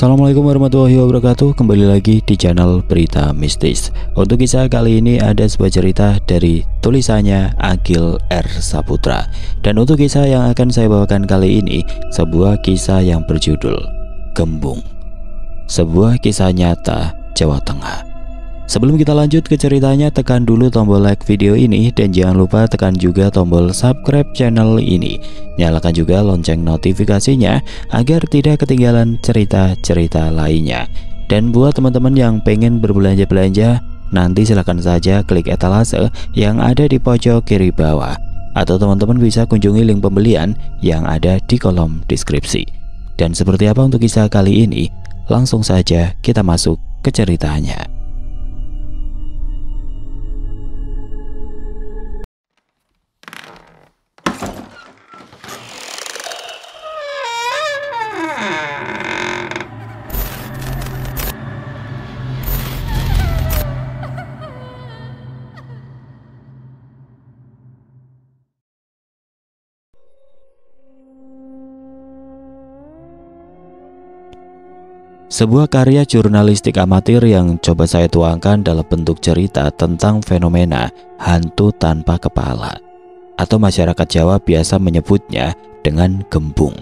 Assalamualaikum warahmatullahi wabarakatuh. Kembali lagi di channel Berita Mistis. Untuk kisah kali ini ada sebuah cerita dari tulisannya Agil R. Saputra. Dan untuk kisah yang akan saya bawakan kali ini, sebuah kisah yang berjudul Gembung. Sebuah kisah nyata Jawa Tengah. Sebelum kita lanjut ke ceritanya, tekan dulu tombol like video ini dan jangan lupa tekan juga tombol subscribe channel ini. Nyalakan juga lonceng notifikasinya agar tidak ketinggalan cerita-cerita lainnya. Dan buat teman-teman yang pengen berbelanja-belanja, nanti silahkan saja klik etalase yang ada di pojok kiri bawah. Atau teman-teman bisa kunjungi link pembelian yang ada di kolom deskripsi. Dan seperti apa untuk kisah kali ini? Langsung saja kita masuk ke ceritanya. Sebuah karya jurnalistik amatir yang coba saya tuangkan dalam bentuk cerita tentang fenomena hantu tanpa kepala, atau masyarakat Jawa biasa menyebutnya dengan gembung,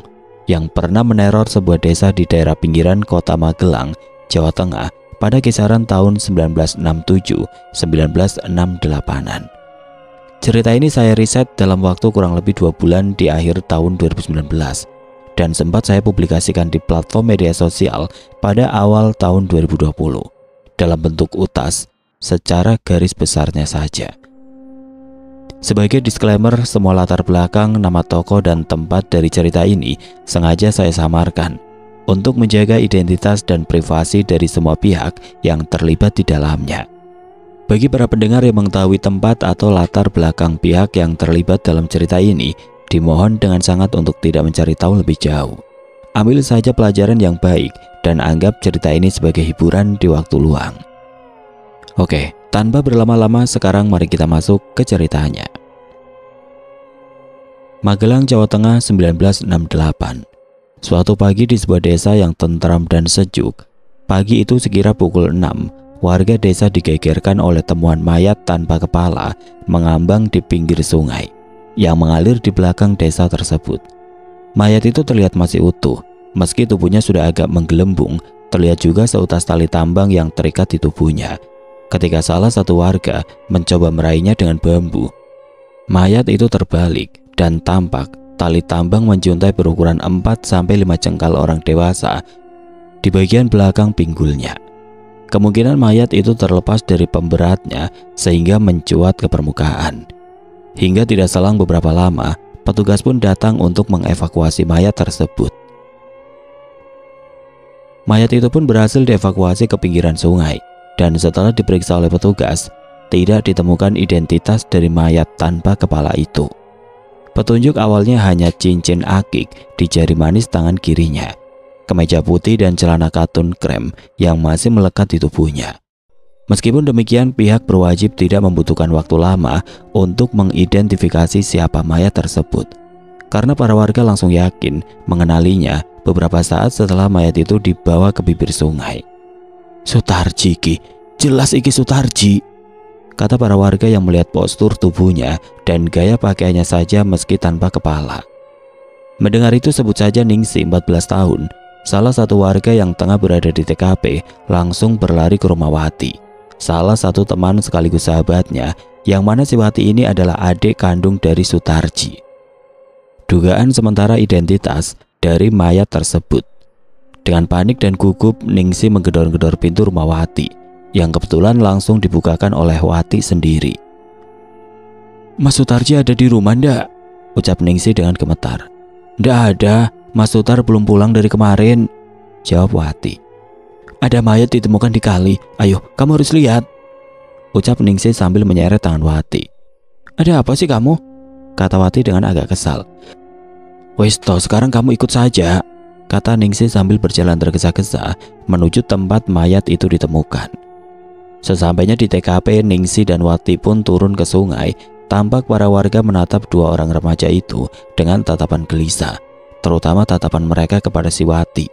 yang pernah meneror sebuah desa di daerah pinggiran kota Magelang, Jawa Tengah pada kisaran tahun 1967-1968an. Cerita ini saya riset dalam waktu kurang lebih 2 bulan di akhir tahun 2019. Dan sempat saya publikasikan di platform media sosial pada awal tahun 2020 dalam bentuk utas secara garis besarnya saja. Sebagai disclaimer, semua latar belakang, nama tokoh, dan tempat dari cerita ini sengaja saya samarkan untuk menjaga identitas dan privasi dari semua pihak yang terlibat di dalamnya. Bagi para pendengar yang mengetahui tempat atau latar belakang pihak yang terlibat dalam cerita ini, dimohon dengan sangat untuk tidak mencari tahu lebih jauh. Ambil saja pelajaran yang baik dan anggap cerita ini sebagai hiburan di waktu luang. Oke, tanpa berlama-lama sekarang mari kita masuk ke ceritanya. Magelang, Jawa Tengah 1968. Suatu pagi di sebuah desa yang tentram dan sejuk. Pagi itu sekira pukul 6, warga desa digegerkan oleh temuan mayat tanpa kepala mengambang di pinggir sungai yang mengalir di belakang desa tersebut. Mayat itu terlihat masih utuh, meski tubuhnya sudah agak menggelembung. Terlihat juga seutas tali tambang yang terikat di tubuhnya. Ketika salah satu warga mencoba meraihnya dengan bambu, mayat itu terbalik dan tampak tali tambang menjuntai berukuran 4-5 jengkal orang dewasa di bagian belakang pinggulnya. Kemungkinan mayat itu terlepas dari pemberatnya sehingga mencuat ke permukaan. Hingga tidak selang beberapa lama, petugas pun datang untuk mengevakuasi mayat tersebut. Mayat itu pun berhasil dievakuasi ke pinggiran sungai, dan setelah diperiksa oleh petugas, tidak ditemukan identitas dari mayat tanpa kepala itu. Petunjuk awalnya hanya cincin akik di jari manis tangan kirinya, kemeja putih dan celana katun krem yang masih melekat di tubuhnya. Meskipun demikian, pihak berwajib tidak membutuhkan waktu lama untuk mengidentifikasi siapa mayat tersebut, karena para warga langsung yakin mengenalinya beberapa saat setelah mayat itu dibawa ke bibir sungai. "Sutarji ki, jelas iki Sutarji," kata para warga yang melihat postur tubuhnya dan gaya pakaiannya saja meski tanpa kepala. Mendengar itu, sebut saja Ningsi 14 tahun, salah satu warga yang tengah berada di TKP, langsung berlari ke rumah Wati, salah satu teman sekaligus sahabatnya, yang mana si Wati ini adalah adik kandung dari Sutarji. Dugaan sementara identitas dari mayat tersebut. Dengan panik dan gugup, Ningsi menggedor-gedor pintu rumah Wati, yang kebetulan langsung dibukakan oleh Wati sendiri. "Mas Sutarji ada di rumah ndak?" ucap Ningsi dengan gemetar. "Ndak ada, Mas Sutar belum pulang dari kemarin," jawab Wati. "Ada mayat ditemukan di kali, ayo kamu harus lihat," ucap Ningsi sambil menyeret tangan Wati. "Ada apa sih kamu?" kata Wati dengan agak kesal. "Wes toh, sekarang kamu ikut saja," kata Ningsi sambil berjalan tergesa-gesa menuju tempat mayat itu ditemukan. Sesampainya di TKP, Ningsi dan Wati pun turun ke sungai. Tampak para warga menatap dua orang remaja itu dengan tatapan gelisah, terutama tatapan mereka kepada si Wati.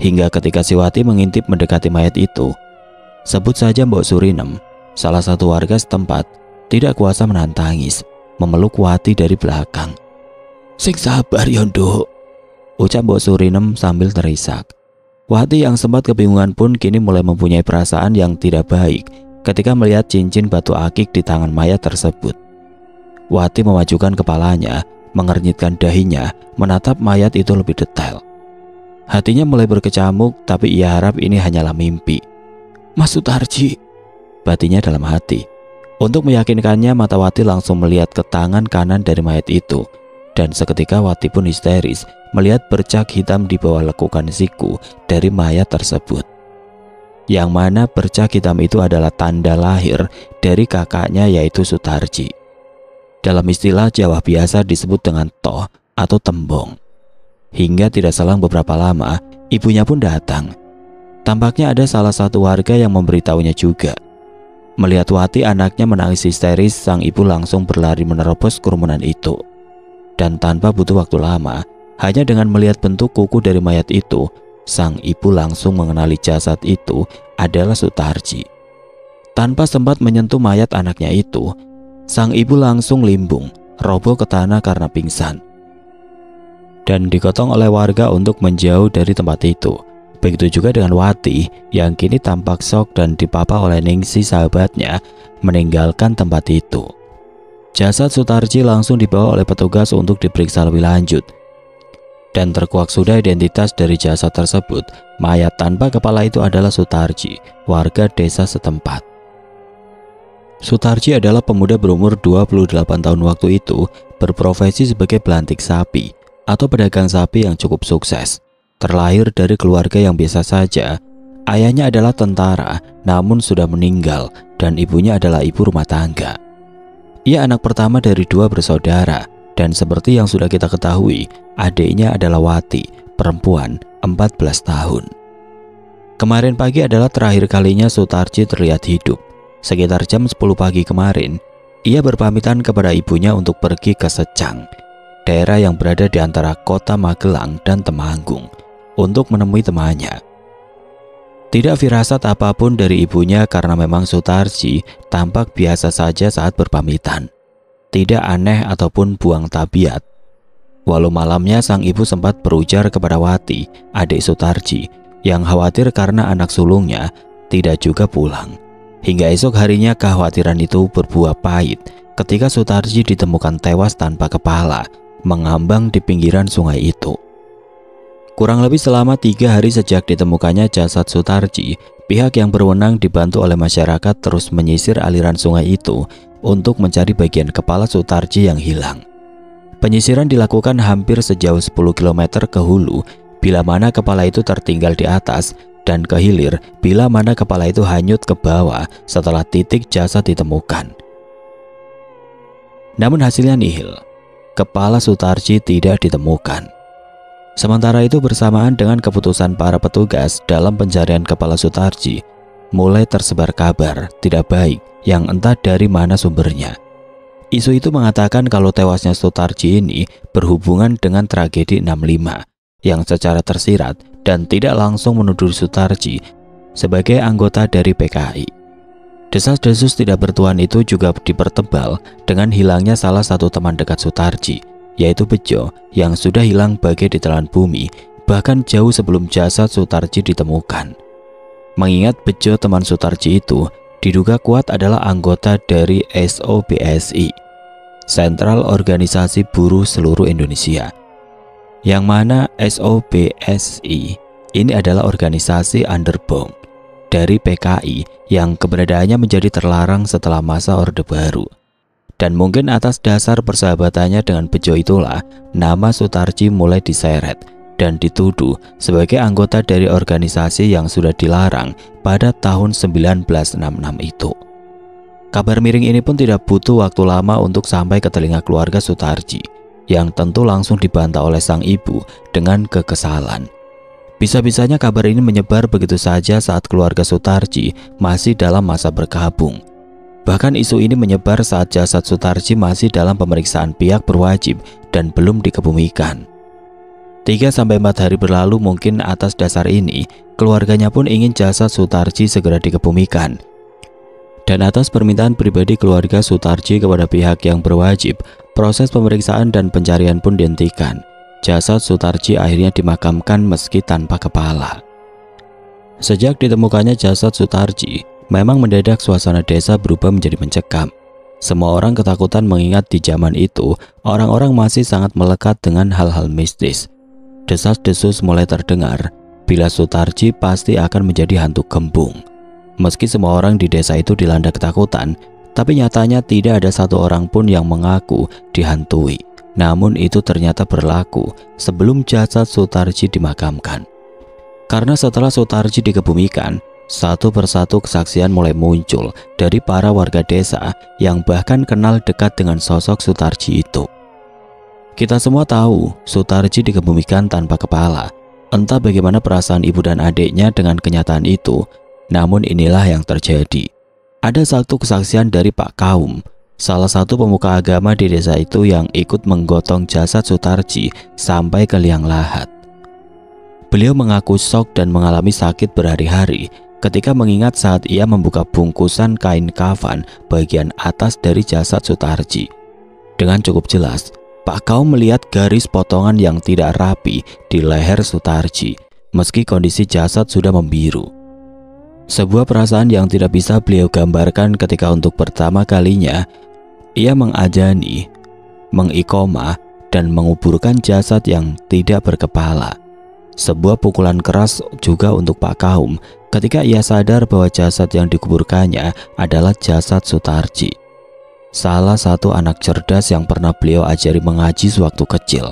hingga ketika si Wati mengintip mendekati mayat itu, sebut saja Mbok Surinem, salah satu warga setempat, tidak kuasa menahan tangis, memeluk Wati dari belakang. "Sing sabar ya Nduk," ucap Mbok Surinem sambil terisak. Wati yang sempat kebingungan pun kini mulai mempunyai perasaan yang tidak baik ketika melihat cincin batu akik di tangan mayat tersebut. Wati memajukan kepalanya, mengernyitkan dahinya, menatap mayat itu lebih detail. Hatinya mulai berkecamuk, tapi ia harap ini hanyalah mimpi. "Mas Sutarji," batinnya dalam hati. Untuk meyakinkannya, mata Wati langsung melihat ke tangan kanan dari mayat itu, dan seketika Wati pun histeris melihat bercak hitam di bawah lekukan siku dari mayat tersebut. Yang mana bercak hitam itu adalah tanda lahir dari kakaknya, yaitu Sutarji. Dalam istilah Jawa biasa disebut dengan toh atau tembong. Hingga tidak selang beberapa lama, ibunya pun datang. Tampaknya ada salah satu warga yang memberitahunya juga. Melihat Wati anaknya menangis histeris, sang ibu langsung berlari menerobos kerumunan itu. Dan tanpa butuh waktu lama, hanya dengan melihat bentuk kuku dari mayat itu, sang ibu langsung mengenali jasad itu adalah Sutarji. Tanpa sempat menyentuh mayat anaknya itu, sang ibu langsung limbung, roboh ke tanah karena pingsan. Dan digotong oleh warga untuk menjauh dari tempat itu. Begitu juga dengan Wati yang kini tampak shock dan dipapa oleh Ningsi sahabatnya meninggalkan tempat itu. Jasad Sutarji langsung dibawa oleh petugas untuk diperiksa lebih lanjut. Dan terkuak sudah identitas dari jasad tersebut. Mayat tanpa kepala itu adalah Sutarji, warga desa setempat. Sutarji adalah pemuda berumur 28 tahun waktu itu, berprofesi sebagai pelantik sapi atau pedagang sapi yang cukup sukses. Terlahir dari keluarga yang biasa saja. Ayahnya adalah tentara, namun sudah meninggal, dan ibunya adalah ibu rumah tangga. Ia anak pertama dari 2 bersaudara, dan seperti yang sudah kita ketahui, adiknya adalah Wati, perempuan 14 tahun. Kemarin pagi adalah terakhir kalinya Sutarji terlihat hidup. Sekitar jam 10 pagi kemarin, ia berpamitan kepada ibunya untuk pergi ke Secang, daerah yang berada di antara kota Magelang dan Temanggung, untuk menemui temannya. Tidak firasat apapun dari ibunya karena memang Sutarji tampak biasa saja saat berpamitan. Tidak aneh ataupun buang tabiat. Walau malamnya sang ibu sempat berujar kepada Wati, adik Sutarji, yang khawatir karena anak sulungnya tidak juga pulang. Hingga esok harinya kekhawatiran itu berbuah pahit ketika Sutarji ditemukan tewas tanpa kepala, mengambang di pinggiran sungai itu. Kurang lebih selama 3 hari sejak ditemukannya jasad Sutarji, pihak yang berwenang dibantu oleh masyarakat terus menyisir aliran sungai itu untuk mencari bagian kepala Sutarji yang hilang. Penyisiran dilakukan hampir sejauh 10 km ke hulu, bila mana kepala itu tertinggal di atas, dan ke hilir bila mana kepala itu hanyut ke bawah setelah titik jasad ditemukan. Namun hasilnya nihil. Kepala Sutarji tidak ditemukan. Sementara itu bersamaan dengan keputusan para petugas dalam pencarian kepala Sutarji, mulai tersebar kabar tidak baik yang entah dari mana sumbernya. Isu itu mengatakan kalau tewasnya Sutarji ini berhubungan dengan tragedi 65 yang secara tersirat dan tidak langsung menuduh Sutarji sebagai anggota dari PKI. Desas-desus tidak bertuan itu juga dipertebal dengan hilangnya salah satu teman dekat Sutarji, yaitu Bejo, yang sudah hilang bagai ditelan bumi bahkan jauh sebelum jasad Sutarji ditemukan. Mengingat Bejo teman Sutarji itu diduga kuat adalah anggota dari SOBSI, Sentral Organisasi Buruh Seluruh Indonesia, yang mana SOBSI ini adalah organisasi underground dari PKI yang keberadaannya menjadi terlarang setelah masa Orde Baru. Dan mungkin atas dasar persahabatannya dengan Bejo itulah nama Sutarji mulai diseret dan dituduh sebagai anggota dari organisasi yang sudah dilarang pada tahun 1966 itu. Kabar miring ini pun tidak butuh waktu lama untuk sampai ke telinga keluarga Sutarji, yang tentu langsung dibantah oleh sang ibu dengan kekesalan. Bisa-bisanya kabar ini menyebar begitu saja saat keluarga Sutarji masih dalam masa berkabung. Bahkan isu ini menyebar saat jasad Sutarji masih dalam pemeriksaan pihak berwajib dan belum dikebumikan. 3-4 hari berlalu mungkin. Atas dasar ini, keluarganya pun ingin jasad Sutarji segera dikebumikan. Dan atas permintaan pribadi keluarga Sutarji kepada pihak yang berwajib, proses pemeriksaan dan pencarian pun dihentikan. Jasad Sutarji akhirnya dimakamkan meski tanpa kepala. Sejak ditemukannya jasad Sutarji, memang mendadak suasana desa berubah menjadi mencekam. Semua orang ketakutan mengingat di zaman itu, orang-orang masih sangat melekat dengan hal-hal mistis. Desas-desus mulai terdengar, bila Sutarji pasti akan menjadi hantu gembung. Meski semua orang di desa itu dilanda ketakutan, tapi nyatanya tidak ada satu orang pun yang mengaku dihantui. Namun itu ternyata berlaku sebelum jasad Sutarji dimakamkan. Karena setelah Sutarji dikebumikan, satu persatu kesaksian mulai muncul dari para warga desa yang bahkan kenal dekat dengan sosok Sutarji itu. Kita semua tahu Sutarji dikebumikan tanpa kepala. Entah bagaimana perasaan ibu dan adiknya dengan kenyataan itu, namun inilah yang terjadi. Ada satu kesaksian dari Pak Kaum, salah satu pemuka agama di desa itu yang ikut menggotong jasad Sutarji sampai ke liang lahat. Beliau mengaku shock dan mengalami sakit berhari-hari ketika mengingat saat ia membuka bungkusan kain kafan bagian atas dari jasad Sutarji. Dengan cukup jelas, Pak Kaum melihat garis potongan yang tidak rapi di leher Sutarji, meski kondisi jasad sudah membiru. Sebuah perasaan yang tidak bisa beliau gambarkan ketika untuk pertama kalinya ia mengajani, mengikomah, dan menguburkan jasad yang tidak berkepala. Sebuah pukulan keras juga untuk Pak Kaum ketika ia sadar bahwa jasad yang dikuburkannya adalah jasad Sutarji, salah satu anak cerdas yang pernah beliau ajari mengaji sewaktu kecil.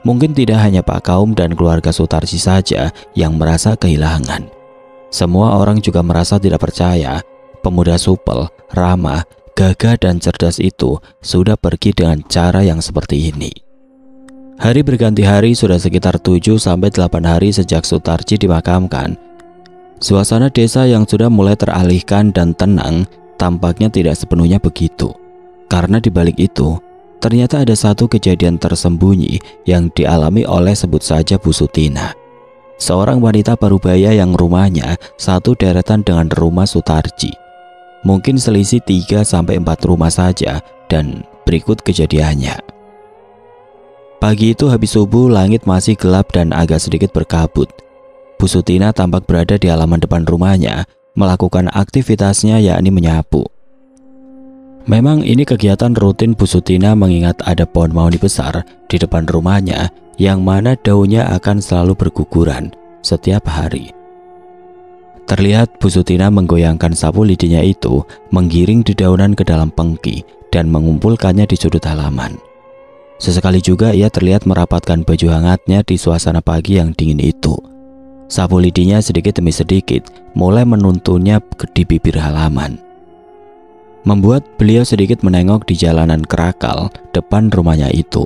Mungkin tidak hanya Pak Kaum dan keluarga Sutarji saja yang merasa kehilangan. Semua orang juga merasa tidak percaya pemuda supel, ramah, gagah dan cerdas itu sudah pergi dengan cara yang seperti ini. Hari berganti hari, sudah sekitar 7-8 hari sejak Sutarji dimakamkan. Suasana desa yang sudah mulai teralihkan dan tenang tampaknya tidak sepenuhnya begitu. Karena di balik itu, ternyata ada satu kejadian tersembunyi yang dialami oleh sebut saja Bu Sutina, seorang wanita parubaya yang rumahnya satu deretan dengan rumah Sutarji. Mungkin selisih 3-4 rumah saja, dan berikut kejadiannya. Pagi itu habis subuh, langit masih gelap dan agak sedikit berkabut. Bu Sutina tampak berada di halaman depan rumahnya, melakukan aktivitasnya yakni menyapu. Memang ini kegiatan rutin Bu Sutina mengingat ada pohon mahoni besar di depan rumahnya yang mana daunnya akan selalu berguguran setiap hari. Terlihat Bu Sutina menggoyangkan sapu lidinya itu, menggiring dedaunan ke dalam pengki dan mengumpulkannya di sudut halaman. Sesekali juga ia terlihat merapatkan baju hangatnya di suasana pagi yang dingin itu. Sapu lidinya sedikit demi sedikit mulai menuntunnya di bibir halaman, membuat beliau sedikit menengok di jalanan kerakal depan rumahnya itu.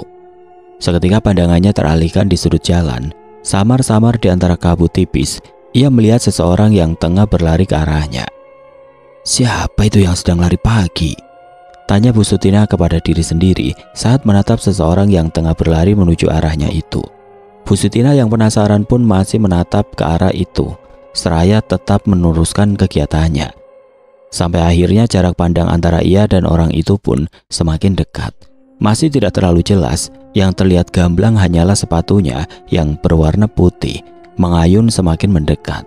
Seketika pandangannya teralihkan di sudut jalan. Samar-samar di antara kabut tipis, ia melihat seseorang yang tengah berlari ke arahnya. "Siapa itu yang sedang lari pagi?" tanya Bu Sutina kepada diri sendiri saat menatap seseorang yang tengah berlari menuju arahnya itu. Bu Sutina yang penasaran pun masih menatap ke arah itu, seraya tetap meneruskan kegiatannya. Sampai akhirnya jarak pandang antara ia dan orang itu pun semakin dekat. Masih tidak terlalu jelas, yang terlihat gamblang hanyalah sepatunya yang berwarna putih, mengayun semakin mendekat.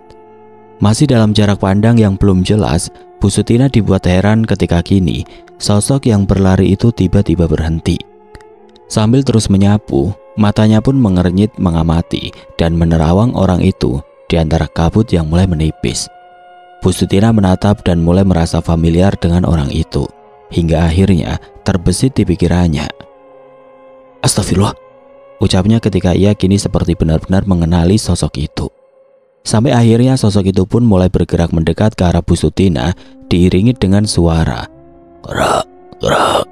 Masih dalam jarak pandang yang belum jelas, Bu Sutina dibuat heran ketika kini sosok yang berlari itu tiba-tiba berhenti. Sambil terus menyapu, matanya pun mengernyit mengamati dan menerawang orang itu di antara kabut yang mulai menipis. Bu Sutina menatap dan mulai merasa familiar dengan orang itu, hingga akhirnya terbesit di pikirannya. "Astagfirullah," ucapnya ketika ia kini seperti benar-benar mengenali sosok itu. Sampai akhirnya sosok itu pun mulai bergerak mendekat ke arah Bu Sutina diiringi dengan suara "Gerak, gerak."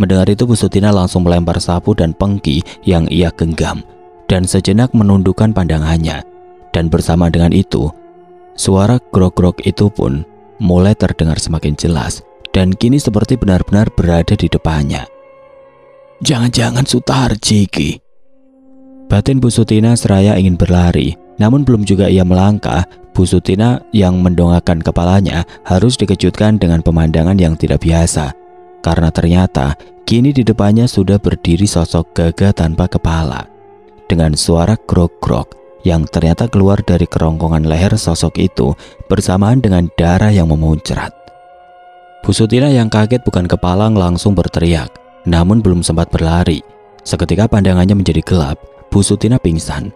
Mendengar itu Bu Sutina langsung melempar sapu dan pengki yang ia genggam dan sejenak menundukkan pandangannya. Dan bersama dengan itu, suara grog-grog itu pun mulai terdengar semakin jelas dan kini seperti benar-benar berada di depannya. "Jangan-jangan Sutarji ki," Batin Bu Sutina seraya ingin berlari, namun belum juga ia melangkah, Bu Sutina yang mendongakkan kepalanya harus dikejutkan dengan pemandangan yang tidak biasa. Karena ternyata kini di depannya sudah berdiri sosok gagah tanpa kepala. Dengan suara grog-grog yang ternyata keluar dari kerongkongan leher sosok itu bersamaan dengan darah yang memuncrat. Bu Sutina yang kaget bukan kepalang langsung berteriak, namun belum sempat berlari. Seketika pandangannya menjadi gelap, Bu Sutina pingsan.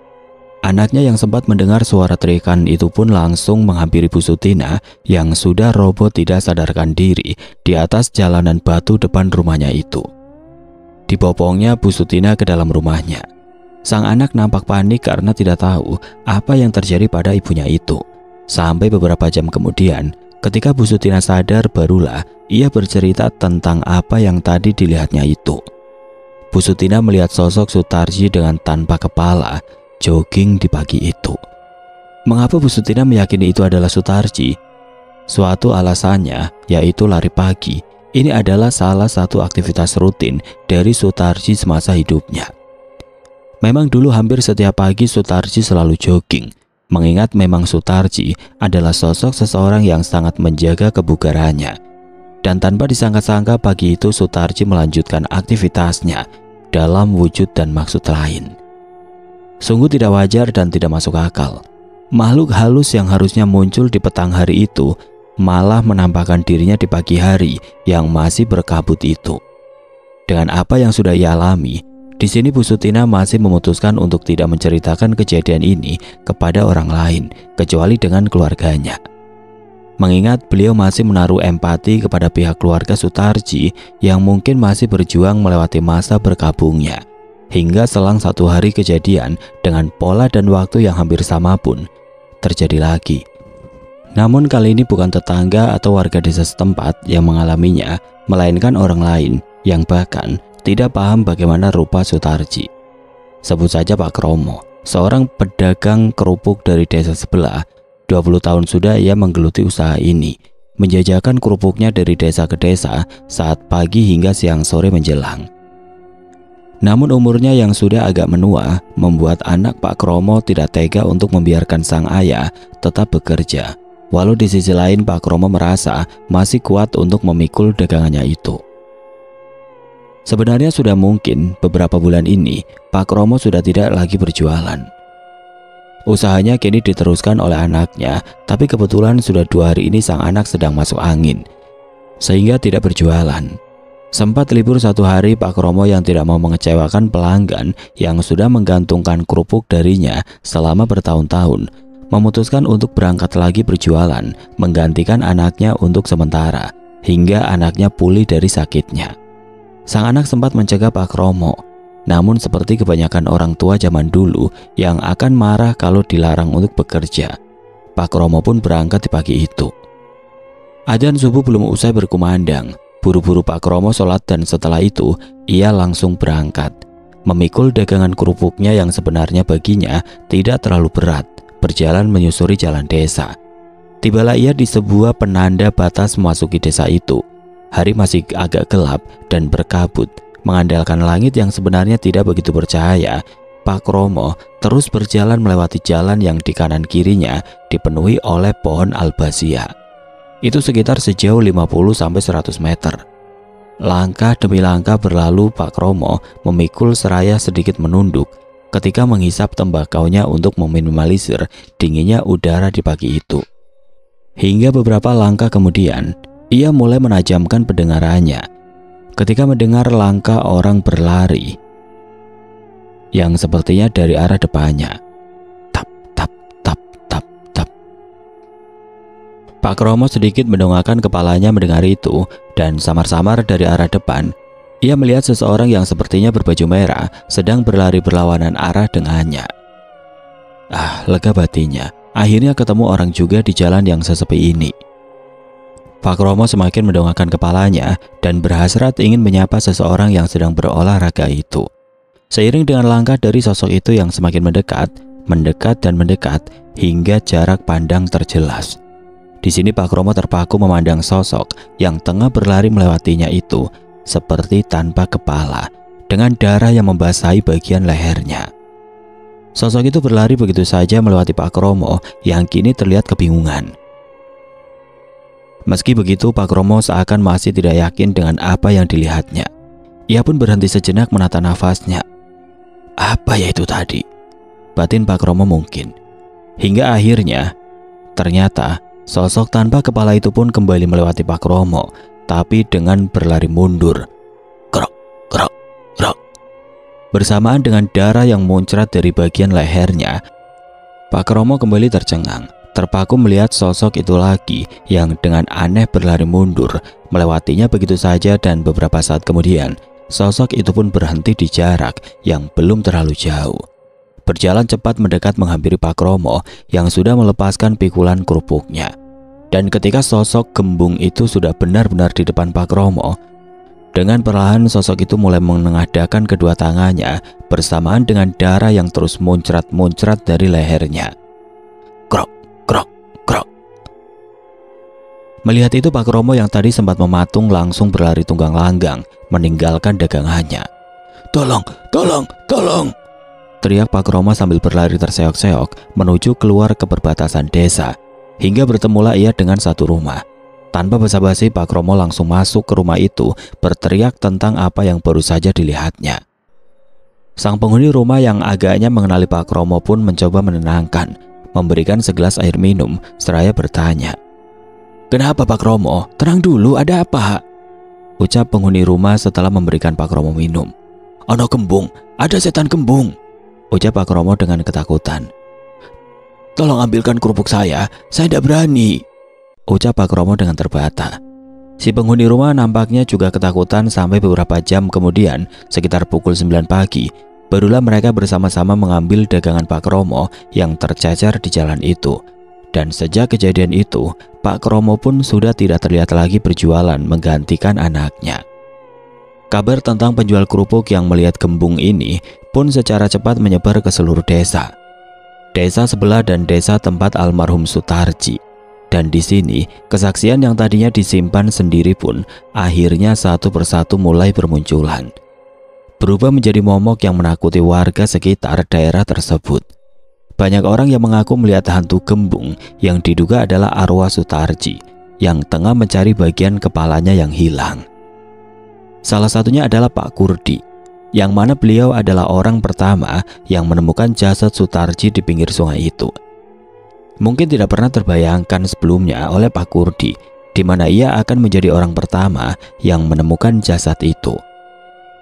Anaknya yang sempat mendengar suara teriakan itu pun langsung menghampiri Bu Sutina yang sudah roboh tidak sadarkan diri di atas jalanan batu depan rumahnya itu. Dibopongnya Bu Sutina ke dalam rumahnya. Sang anak nampak panik karena tidak tahu apa yang terjadi pada ibunya itu. Sampai beberapa jam kemudian, ketika Bu Sutina sadar barulah ia bercerita tentang apa yang tadi dilihatnya itu. Bu Sutina melihat sosok Sutarji dengan tanpa kepala jogging di pagi itu. Mengapa Bu Sutina meyakini itu adalah Sutarji? Suatu alasannya yaitu lari pagi. Ini adalah salah satu aktivitas rutin dari Sutarji semasa hidupnya. Memang dulu hampir setiap pagi Sutarji selalu jogging, mengingat memang Sutarji adalah sosok seseorang yang sangat menjaga kebugarannya. Dan tanpa disangka-sangka pagi itu Sutarji melanjutkan aktivitasnya dalam wujud dan maksud lain. Sungguh tidak wajar dan tidak masuk akal. Makhluk halus yang harusnya muncul di petang hari itu malah menampakkan dirinya di pagi hari yang masih berkabut itu. Dengan apa yang sudah ia alami, di sini Bu Sutina masih memutuskan untuk tidak menceritakan kejadian ini kepada orang lain kecuali dengan keluarganya. Mengingat beliau masih menaruh empati kepada pihak keluarga Sutarji yang mungkin masih berjuang melewati masa berkabungnya. Hingga selang 1 hari kejadian dengan pola dan waktu yang hampir sama pun terjadi lagi. Namun kali ini bukan tetangga atau warga desa setempat yang mengalaminya, melainkan orang lain yang bahkan tidak paham bagaimana rupa Sutarji. Sebut saja Pak Kromo, seorang pedagang kerupuk dari desa sebelah. 20 tahun sudah ia menggeluti usaha ini, menjajakan kerupuknya dari desa ke desa saat pagi hingga siang sore menjelang. Namun umurnya yang sudah agak menua membuat anak Pak Kromo tidak tega untuk membiarkan sang ayah tetap bekerja. Walau di sisi lain Pak Kromo merasa masih kuat untuk memikul dagangannya itu. Sebenarnya sudah mungkin beberapa bulan ini Pak Kromo sudah tidak lagi berjualan. Usahanya kini diteruskan oleh anaknya, tapi kebetulan sudah 2 hari ini sang anak sedang masuk angin, sehingga tidak berjualan. Sempat libur 1 hari, Pak Kromo yang tidak mau mengecewakan pelanggan yang sudah menggantungkan kerupuk darinya selama bertahun-tahun, memutuskan untuk berangkat lagi berjualan, menggantikan anaknya untuk sementara, hingga anaknya pulih dari sakitnya. Sang anak sempat mencegah Pak Kromo, namun seperti kebanyakan orang tua zaman dulu yang akan marah kalau dilarang untuk bekerja, Pak Kromo pun berangkat di pagi itu. Adzan subuh belum usai berkumandang, buru-buru Pak Kromo sholat dan setelah itu ia langsung berangkat, memikul dagangan kerupuknya yang sebenarnya baginya tidak terlalu berat, berjalan menyusuri jalan desa. Tibalah ia di sebuah penanda batas memasuki desa itu. Hari masih agak gelap dan berkabut. Mengandalkan langit yang sebenarnya tidak begitu bercahaya, Pak Kromo terus berjalan melewati jalan yang di kanan kirinya dipenuhi oleh pohon albasia. Itu sekitar sejauh 50-100 meter. Langkah demi langkah berlalu Pak Kromo memikul seraya sedikit menunduk ketika menghisap tembakaunya untuk meminimalisir dinginnya udara di pagi itu. Hingga beberapa langkah kemudian, ia mulai menajamkan pendengarannya ketika mendengar langkah orang berlari yang sepertinya dari arah depannya. Tap, tap, tap, tap, tap. Pak Kromo sedikit mendongakkan kepalanya mendengar itu, dan samar-samar dari arah depan, ia melihat seseorang yang sepertinya berbaju merah sedang berlari berlawanan arah dengannya. Lega batinnya, akhirnya ketemu orang juga di jalan yang sesepi ini. Pak Kromo semakin mendongakkan kepalanya dan berhasrat ingin menyapa seseorang yang sedang berolahraga itu. Seiring dengan langkah dari sosok itu yang semakin mendekat, mendekat dan mendekat hingga jarak pandang terjelas. Di sini Pak Kromo terpaku memandang sosok yang tengah berlari melewatinya itu seperti tanpa kepala, dengan darah yang membasahi bagian lehernya. Sosok itu berlari begitu saja melewati Pak Kromo yang kini terlihat kebingungan. Meski begitu, Pak Kromo seakan masih tidak yakin dengan apa yang dilihatnya. Ia pun berhenti sejenak menata nafasnya. Apa ya itu tadi? Batin Pak Kromo mungkin. Hingga akhirnya, ternyata sosok tanpa kepala itu pun kembali melewati Pak Kromo, tapi dengan berlari mundur. Krok, krok, krok. Bersamaan dengan darah yang muncrat dari bagian lehernya, Pak Kromo kembali tercengang. Terpaku melihat sosok itu lagi yang dengan aneh berlari mundur, melewatinya begitu saja, dan beberapa saat kemudian sosok itu pun berhenti di jarak yang belum terlalu jauh. Berjalan cepat mendekat menghampiri Pak Kromo yang sudah melepaskan pikulan kerupuknya. Dan ketika sosok gembung itu sudah benar-benar di depan Pak Kromo, dengan perlahan sosok itu mulai menengadahkan kedua tangannya bersamaan dengan darah yang terus muncrat-muncrat dari lehernya. Krok, krok, krok. Melihat itu, Pak Kromo yang tadi sempat mematung langsung berlari tunggang langgang meninggalkan dagangannya. Tolong, tolong, tolong! Teriak Pak Kromo sambil berlari terseok-seok menuju keluar ke perbatasan desa. Hingga bertemulah ia dengan satu rumah. Tanpa basa-basi, Pak Kromo langsung masuk ke rumah itu berteriak tentang apa yang baru saja dilihatnya. Sang penghuni rumah yang agaknya mengenali Pak Kromo pun mencoba menenangkan, memberikan segelas air minum seraya bertanya. Kenapa Pak Kromo? Tenang dulu, ada apa? Ucap penghuni rumah setelah memberikan Pak Kromo minum. Ono kembung, ada setan kembung, ucap Pak Kromo dengan ketakutan. Tolong ambilkan kerupuk saya tidak berani, ucap Pak Kromo dengan terbata. Si penghuni rumah nampaknya juga ketakutan sampai beberapa jam kemudian, sekitar pukul 9 pagi, barulah mereka bersama-sama mengambil dagangan Pak Kromo yang tercecer di jalan itu. Dan sejak kejadian itu, Pak Kromo pun sudah tidak terlihat lagi berjualan menggantikan anaknya. Kabar tentang penjual kerupuk yang melihat gembung ini pun secara cepat menyebar ke seluruh desa. Desa sebelah dan desa tempat almarhum Sutarji. Dan di sini, kesaksian yang tadinya disimpan sendiri pun akhirnya satu persatu mulai bermunculan. Berubah menjadi momok yang menakuti warga sekitar daerah tersebut. Banyak orang yang mengaku melihat hantu gembung yang diduga adalah arwah Sutarji yang tengah mencari bagian kepalanya yang hilang. Salah satunya adalah Pak Kurdi, yang mana beliau adalah orang pertama yang menemukan jasad Sutarji di pinggir sungai itu. Mungkin tidak pernah terbayangkan sebelumnya oleh Pak Kurdi, di mana ia akan menjadi orang pertama yang menemukan jasad itu.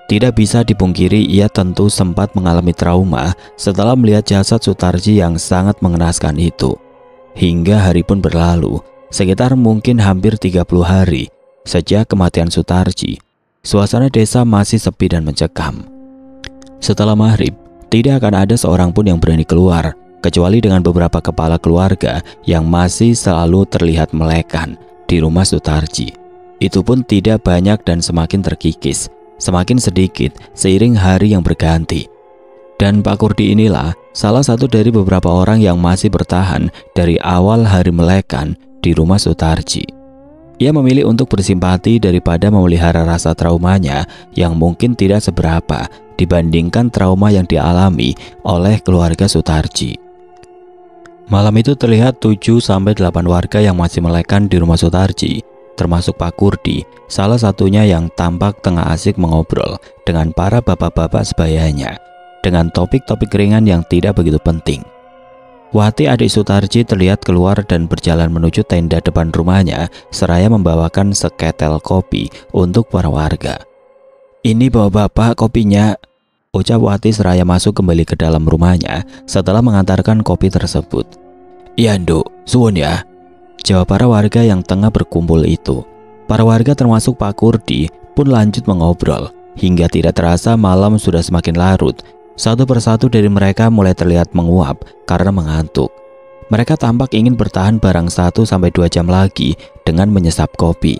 Tidak bisa dipungkiri, ia tentu sempat mengalami trauma setelah melihat jasad Sutarji yang sangat mengenaskan itu. Hingga hari pun berlalu, sekitar mungkin hampir 30 hari sejak kematian Sutarji. Suasana desa masih sepi dan mencekam. Setelah maghrib, tidak akan ada seorang pun yang berani keluar, kecuali dengan beberapa kepala keluarga yang masih selalu terlihat melekan di rumah Sutarji. Itu pun tidak banyak dan semakin terkikis, semakin sedikit seiring hari yang berganti. Dan Pak Kurdi inilah salah satu dari beberapa orang yang masih bertahan dari awal hari melekan di rumah Sutarji. Ia memilih untuk bersimpati daripada memelihara rasa traumanya yang mungkin tidak seberapa dibandingkan trauma yang dialami oleh keluarga Sutarji. Malam itu terlihat 7-8 warga yang masih melekan di rumah Sutarji, termasuk Pak Kurdi, salah satunya yang tampak tengah asik mengobrol dengan para bapak-bapak sebayanya, dengan topik-topik ringan yang tidak begitu penting. Wati, adik Sutarji, terlihat keluar dan berjalan menuju tenda depan rumahnya, seraya membawakan seketel kopi untuk para warga. Ini bawa bapak kopinya, ucap Wati seraya masuk kembali ke dalam rumahnya setelah mengantarkan kopi tersebut. Iya nduk, suwun ya, jawab para warga yang tengah berkumpul itu. Para warga termasuk Pak Kurdi pun lanjut mengobrol. Hingga tidak terasa malam sudah semakin larut. Satu persatu dari mereka mulai terlihat menguap karena mengantuk. Mereka tampak ingin bertahan barang 1-2 jam lagi dengan menyesap kopi.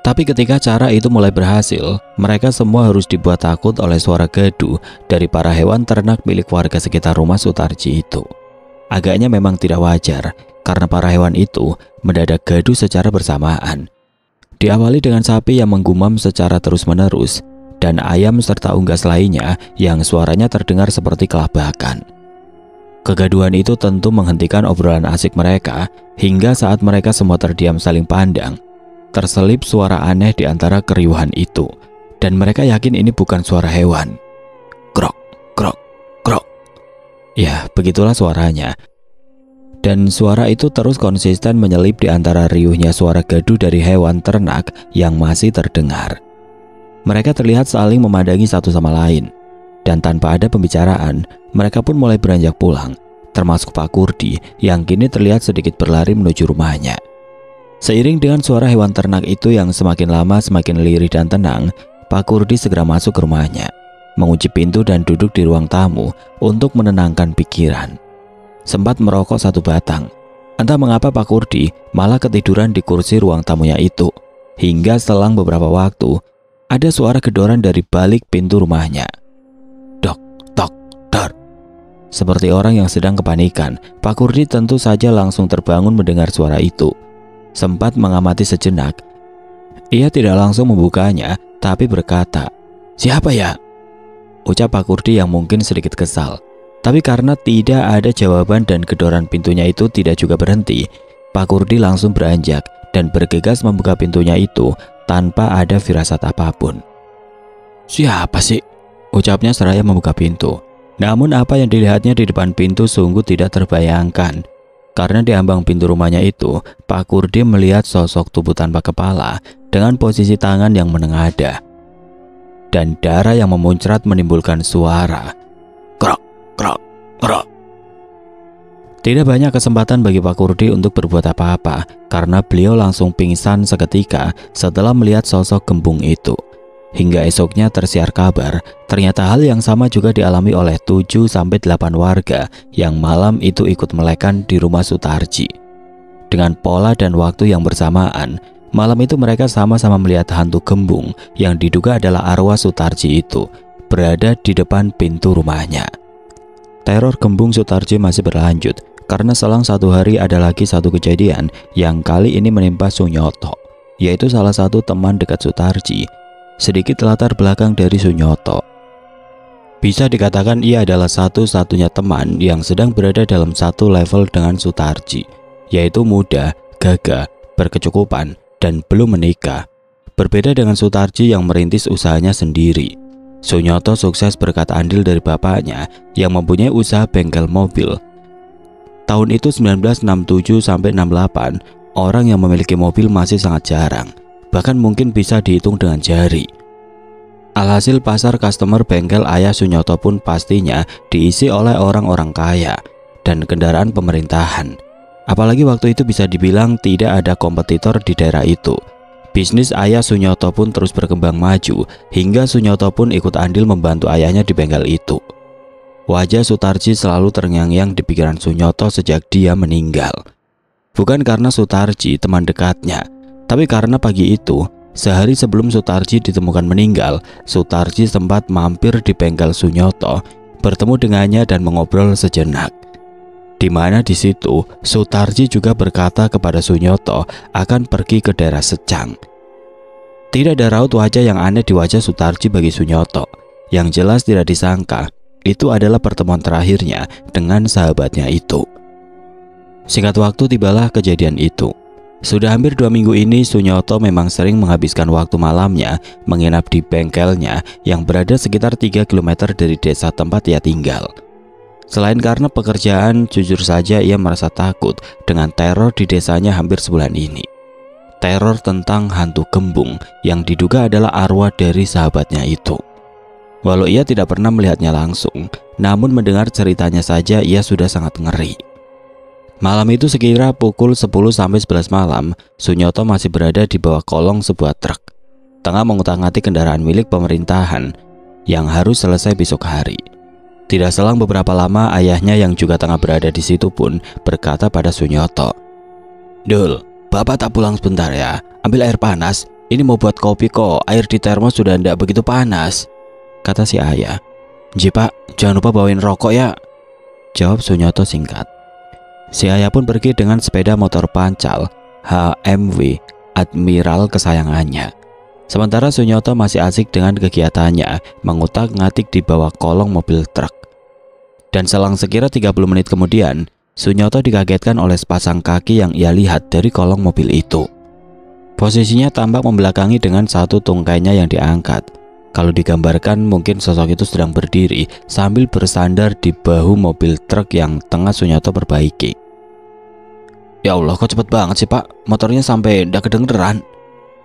Tapi ketika cara itu mulai berhasil, mereka semua harus dibuat takut oleh suara gaduh dari para hewan ternak milik warga sekitar rumah Sutarji itu. Agaknya memang tidak wajar, karena para hewan itu mendadak gaduh secara bersamaan. Diawali dengan sapi yang menggumam secara terus-menerus, dan ayam serta unggas lainnya yang suaranya terdengar seperti kelabakan. Kegaduhan itu tentu menghentikan obrolan asik mereka hingga saat mereka semua terdiam saling pandang. Terselip suara aneh di antara keriuhan itu, dan mereka yakin ini bukan suara hewan. Krok, krok, krok. Ya, begitulah suaranya. Dan suara itu terus konsisten menyelip di antara riuhnya suara gaduh dari hewan ternak yang masih terdengar. Mereka terlihat saling memandangi satu sama lain. Dan tanpa ada pembicaraan, mereka pun mulai beranjak pulang, termasuk Pak Kurdi yang kini terlihat sedikit berlari menuju rumahnya. Seiring dengan suara hewan ternak itu yang semakin lama semakin lirih dan tenang, Pak Kurdi segera masuk ke rumahnya, mengunci pintu dan duduk di ruang tamu untuk menenangkan pikiran. Sempat merokok satu batang. Entah mengapa Pak Kurdi malah ketiduran di kursi ruang tamunya itu, hingga selang beberapa waktu, ada suara gedoran dari balik pintu rumahnya. Seperti orang yang sedang kepanikan, Pak Kurdi tentu saja langsung terbangun mendengar suara itu. Sempat mengamati sejenak. Ia tidak langsung membukanya, tapi berkata, "Siapa ya?" Ucap Pak Kurdi yang mungkin sedikit kesal. Tapi karena tidak ada jawaban dan gedoran pintunya itu tidak juga berhenti, Pak Kurdi langsung beranjak dan bergegas membuka pintunya itu tanpa ada firasat apapun. "Siapa sih?" ucapnya seraya membuka pintu. Namun apa yang dilihatnya di depan pintu sungguh tidak terbayangkan. Karena di ambang pintu rumahnya itu, Pak Kurdi melihat sosok tubuh tanpa kepala dengan posisi tangan yang menengadah. Dan darah yang memuncrat menimbulkan suara krok, krok, krok. Tidak banyak kesempatan bagi Pak Kurdi untuk berbuat apa-apa, karena beliau langsung pingsan seketika setelah melihat sosok gembung itu. Hingga esoknya tersiar kabar, ternyata hal yang sama juga dialami oleh 7-8 warga yang malam itu ikut melekan di rumah Sutarji. Dengan pola dan waktu yang bersamaan, malam itu mereka sama-sama melihat hantu gembung yang diduga adalah arwah Sutarji itu berada di depan pintu rumahnya. Teror gembung Sutarji masih berlanjut, karena selang 1 hari ada lagi satu kejadian yang kali ini menimpa Sunyoto, yaitu salah satu teman dekat Sutarji. Sedikit latar belakang dari Sunyoto. Bisa dikatakan ia adalah satu-satunya teman yang sedang berada dalam satu level dengan Sutarji, yaitu muda, gagah, berkecukupan, dan belum menikah. Berbeda dengan Sutarji yang merintis usahanya sendiri. Sunyoto sukses berkat andil dari bapaknya yang mempunyai usaha bengkel mobil. Tahun itu 1967-68, orang yang memiliki mobil masih sangat jarang. Bahkan mungkin bisa dihitung dengan jari. Alhasil pasar customer bengkel ayah Sunyoto pun pastinya diisi oleh orang-orang kaya dan kendaraan pemerintahan. Apalagi waktu itu bisa dibilang tidak ada kompetitor di daerah itu. Bisnis ayah Sunyoto pun terus berkembang maju hingga Sunyoto pun ikut andil membantu ayahnya di bengkel itu. Wajah Sutarji selalu terngiang-ngiang di pikiran Sunyoto sejak dia meninggal. Bukan karena Sutarji teman dekatnya, tapi karena pagi itu, sehari sebelum Sutarji ditemukan meninggal, Sutarji sempat mampir di bengkel Sunyoto, bertemu dengannya dan mengobrol sejenak. Di mana di situ Sutarji juga berkata kepada Sunyoto akan pergi ke daerah Secang. Tidak ada raut wajah yang aneh di wajah Sutarji bagi Sunyoto. Yang jelas tidak disangka, itu adalah pertemuan terakhirnya dengan sahabatnya itu. Singkat waktu tibalah kejadian itu. Sudah hampir 2 minggu ini Sunyoto memang sering menghabiskan waktu malamnya menginap di bengkelnya yang berada sekitar 3 km dari desa tempat ia tinggal. Selain karena pekerjaan, jujur saja ia merasa takut dengan teror di desanya hampir sebulan ini. Teror tentang hantu gembung yang diduga adalah arwah dari sahabatnya itu. Walau ia tidak pernah melihatnya langsung, namun mendengar ceritanya saja ia sudah sangat ngeri. Malam itu sekira pukul 10-11 malam, Sunyoto masih berada di bawah kolong sebuah truk, tengah mengutak-atik kendaraan milik pemerintahan yang harus selesai besok hari. Tidak selang beberapa lama, ayahnya yang juga tengah berada di situ pun berkata pada Sunyoto, "Dul, bapak tak pulang sebentar ya, ambil air panas, ini mau buat kopi kok, air di termos sudah tidak begitu panas," kata si ayah. "Ji pak, jangan lupa bawain rokok ya," jawab Sunyoto singkat. Si ayah pun pergi dengan sepeda motor pancal HMW Admiral kesayangannya. Sementara Sunyoto masih asik dengan kegiatannya mengutak-ngatik di bawah kolong mobil truk. Dan selang sekira 30 menit kemudian, Sunyoto dikagetkan oleh sepasang kaki yang ia lihat dari kolong mobil itu. Posisinya tampak membelakangi dengan satu tungkainya yang diangkat. Kalau digambarkan mungkin sosok itu sedang berdiri sambil bersandar di bahu mobil truk yang tengah Sunyoto perbaiki. "Ya Allah, kok cepet banget sih Pak, motornya sampai ndak kedengeran,"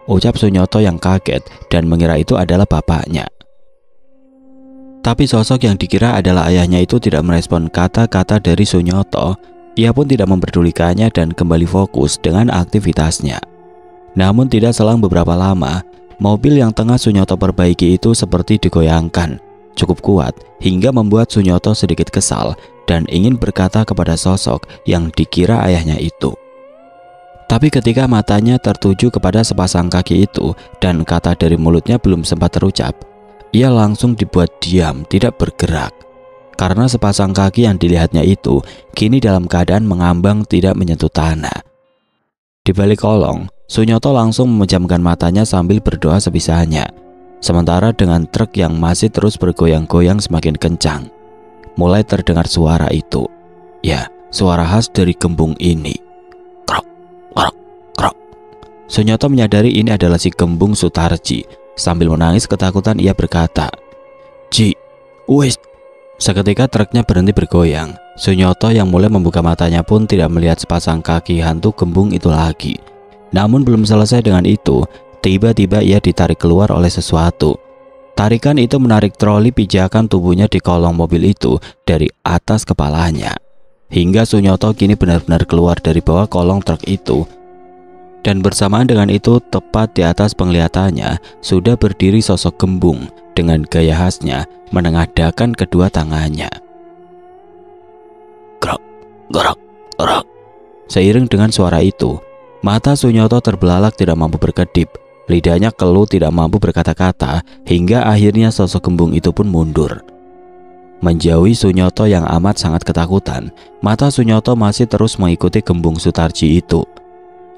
ucap Sunyoto yang kaget dan mengira itu adalah bapaknya. Tapi sosok yang dikira adalah ayahnya itu tidak merespon kata-kata dari Sunyoto. Ia pun tidak memperdulikannya dan kembali fokus dengan aktivitasnya. Namun tidak selang beberapa lama, mobil yang tengah Sunyoto perbaiki itu seperti digoyangkan cukup kuat hingga membuat Sunyoto sedikit kesal dan ingin berkata kepada sosok yang dikira ayahnya itu. Tapi ketika matanya tertuju kepada sepasang kaki itu dan kata dari mulutnya belum sempat terucap, ia langsung dibuat diam, tidak bergerak. Karena sepasang kaki yang dilihatnya itu kini dalam keadaan mengambang tidak menyentuh tanah. Di balik kolong, Sunyoto langsung memejamkan matanya sambil berdoa sebisanya. Sementara dengan truk yang masih terus bergoyang-goyang semakin kencang, mulai terdengar suara itu. Ya, suara khas dari gembung ini. Krok, krok, krok. Sunyoto menyadari ini adalah si gembung Sutarji. Sambil menangis ketakutan ia berkata, "Ji, wis." Seketika truknya berhenti bergoyang. Sunyoto yang mulai membuka matanya pun tidak melihat sepasang kaki hantu gembung itu lagi. Namun belum selesai dengan itu, tiba-tiba ia ditarik keluar oleh sesuatu. Tarikan itu menarik troli pijakan tubuhnya di kolong mobil itu dari atas kepalanya. Hingga Sunyoto kini benar-benar keluar dari bawah kolong truk itu. Dan bersamaan dengan itu, tepat di atas penglihatannya sudah berdiri sosok gembung dengan gaya khasnya menengadahkan kedua tangannya. Krok, krok, krok. Seiring dengan suara itu, mata Sunyoto terbelalak tidak mampu berkedip, lidahnya keluh tidak mampu berkata-kata, hingga akhirnya sosok gembung itu pun mundur. Menjauhi Sunyoto yang amat sangat ketakutan, mata Sunyoto masih terus mengikuti gembung Sutarji itu,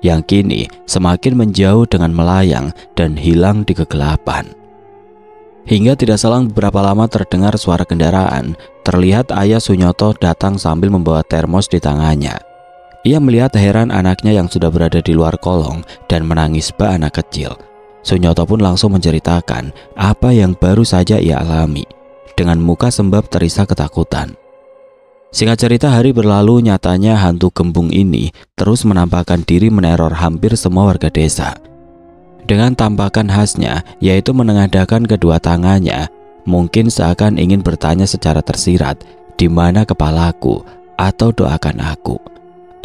yang kini semakin menjauh dengan melayang dan hilang di kegelapan. Hingga tidak selang beberapa lama terdengar suara kendaraan. Terlihat ayah Sunyoto datang sambil membawa termos di tangannya. Ia melihat heran anaknya yang sudah berada di luar kolong dan menangis bak anak kecil. Sunyoto pun langsung menceritakan apa yang baru saja ia alami, dengan muka sembab terisa ketakutan. Singkat cerita, hari berlalu, nyatanya hantu gembung ini terus menampakkan diri meneror hampir semua warga desa. Dengan tampakan khasnya, yaitu menengadahkan kedua tangannya, mungkin seakan ingin bertanya secara tersirat, "Di mana kepalaku?" atau "Doakan aku."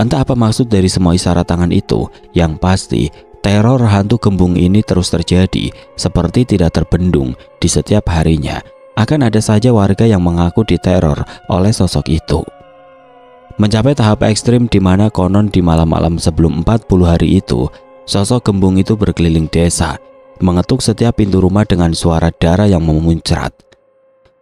Entah apa maksud dari semua isyarat tangan itu, yang pasti teror hantu gembung ini terus terjadi seperti tidak terbendung di setiap harinya. Akan ada saja warga yang mengaku diteror oleh sosok itu. Mencapai tahap ekstrim di mana konon di malam-malam sebelum 40 hari itu, sosok gembung itu berkeliling desa, mengetuk setiap pintu rumah dengan suara darah yang memuncrat.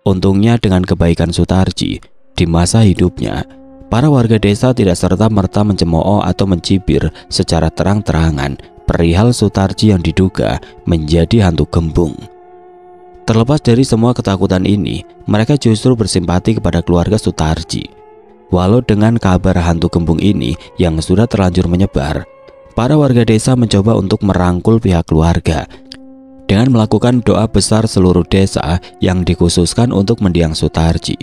Untungnya dengan kebaikan Sutarji, di masa hidupnya, para warga desa tidak serta-merta mencemooh atau mencibir secara terang-terangan perihal Sutarji yang diduga menjadi hantu gembung. Terlepas dari semua ketakutan ini, mereka justru bersimpati kepada keluarga Sutarji. Walau dengan kabar hantu gembung ini yang sudah terlanjur menyebar, para warga desa mencoba untuk merangkul pihak keluarga dengan melakukan doa besar seluruh desa yang dikhususkan untuk mendiang Sutarji.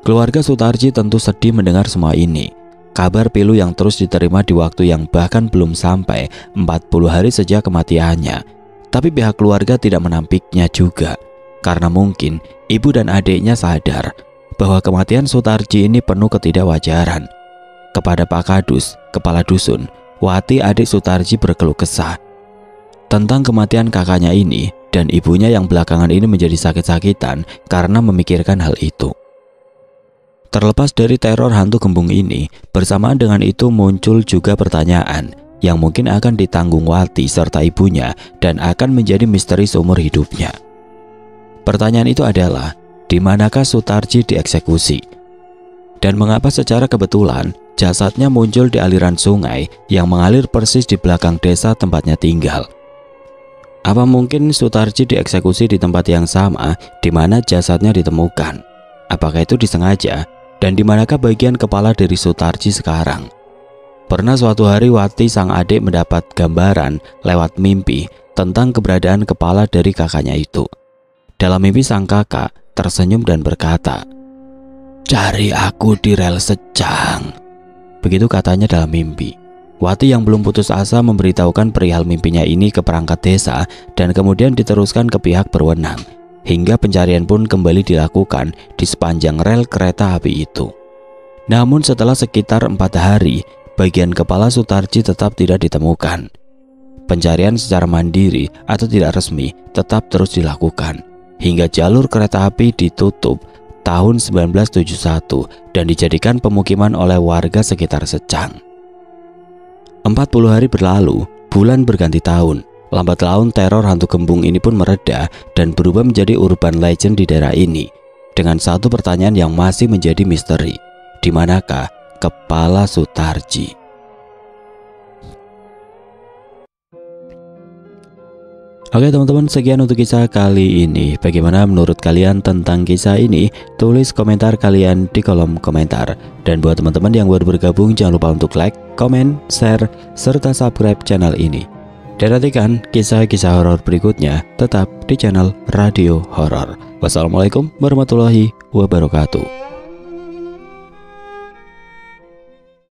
Keluarga Sutarji tentu sedih mendengar semua ini. Kabar pilu yang terus diterima di waktu yang bahkan belum sampai 40 hari sejak kematiannya. Tapi pihak keluarga tidak menampiknya juga, karena mungkin ibu dan adiknya sadar bahwa kematian Sutarji ini penuh ketidakwajaran. Kepada Pak Kadus, kepala dusun, Wati adik Sutarji berkeluh kesah tentang kematian kakaknya ini, dan ibunya yang belakangan ini menjadi sakit-sakitan karena memikirkan hal itu. Terlepas dari teror hantu gembung ini, bersamaan dengan itu muncul juga pertanyaan yang mungkin akan ditanggung Wati serta ibunya dan akan menjadi misteri seumur hidupnya. Pertanyaan itu adalah, di manakah Sutarji dieksekusi? Dan mengapa secara kebetulan jasadnya muncul di aliran sungai yang mengalir persis di belakang desa tempatnya tinggal? Apa mungkin Sutarji dieksekusi di tempat yang sama di mana jasadnya ditemukan? Apakah itu disengaja? Dan di manakah bagian kepala dari Sutarji sekarang? Pernah suatu hari Wati sang adik mendapat gambaran lewat mimpi tentang keberadaan kepala dari kakaknya itu. Dalam mimpi sang kakak tersenyum dan berkata, "Cari aku di rel Secang." Begitu katanya dalam mimpi. Wati yang belum putus asa memberitahukan perihal mimpinya ini ke perangkat desa dan kemudian diteruskan ke pihak berwenang, hingga pencarian pun kembali dilakukan di sepanjang rel kereta api itu. Namun setelah sekitar 4 hari, bagian kepala Sutarji tetap tidak ditemukan. Pencarian secara mandiri atau tidak resmi tetap terus dilakukan, hingga jalur kereta api ditutup tahun 1971 dan dijadikan pemukiman oleh warga sekitar Secang. 40 hari berlalu, bulan berganti tahun. Lambat laun teror hantu gembung ini pun mereda dan berubah menjadi urban legend di daerah ini. Dengan satu pertanyaan yang masih menjadi misteri, di manakah kepala Sutarji? Oke teman-teman, sekian untuk kisah kali ini. Bagaimana menurut kalian tentang kisah ini? Tulis komentar kalian di kolom komentar. Dan buat teman-teman yang baru bergabung, jangan lupa untuk like, komen, share, serta subscribe channel ini. Dan nantikan kisah-kisah horor berikutnya tetap di channel Radio Horor. Wassalamualaikum warahmatullahi wabarakatuh.